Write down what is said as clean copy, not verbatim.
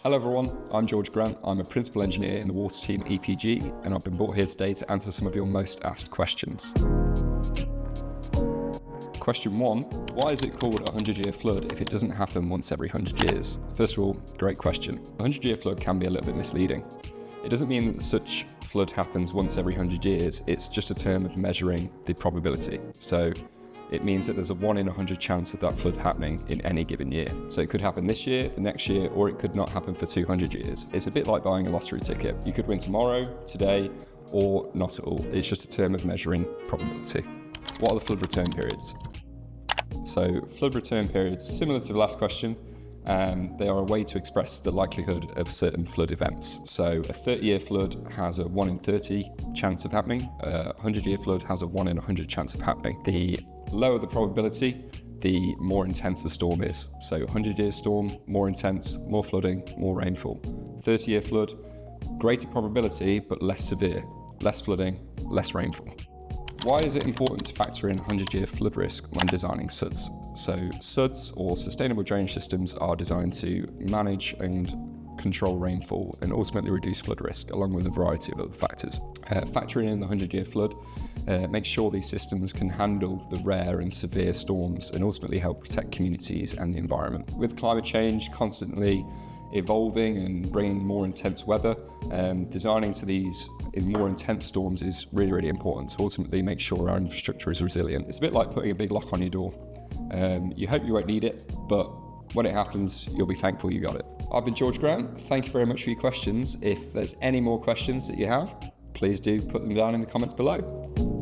Hello everyone, I'm George Grant. I'm a principal engineer in the water team EPG, and I've been brought here today to answer some of your most asked questions. Question 1, why is it called a 100-year flood if it doesn't happen once every 100 years? First of all, great question. A 100-year flood can be a little bit misleading. It doesn't mean that such flood happens once every 100 years, it's just a term of measuring the probability. So it means that there's a 1 in 100 chance of that flood happening in any given year. So it could happen this year, the next year, or it could not happen for 200 years. It's a bit like buying a lottery ticket. You could win tomorrow, today, or not at all. It's just a term of measuring probability. What are the flood return periods? So flood return periods, similar to the last question, they are a way to express the likelihood of certain flood events. So a 30-year flood has a 1 in 30 chance of happening. A 100-year flood has a 1 in 100 chance of happening. The lower the probability, the more intense the storm is. So 100-year storm, more intense, more flooding, more rainfall. 30-year flood, greater probability, but less severe, less flooding, less rainfall. Why is it important to factor in 100-year flood risk when designing SuDS? So SuDS, or Sustainable Drainage Systems, are designed to manage and control rainfall and ultimately reduce flood risk, along with a variety of other factors. Factoring in the 100-year flood makes sure these systems can handle the rare and severe storms and ultimately help protect communities and the environment. With climate change constantly evolving and bringing more intense weather, designing to these in more intense storms is really, really important to ultimately make sure our infrastructure is resilient. It's a bit like putting a big lock on your door. You hope you won't need it, but when it happens, you'll be thankful you got it. I've been George Grant. Thank you very much for your questions. If there's any more questions that you have, please do put them down in the comments below.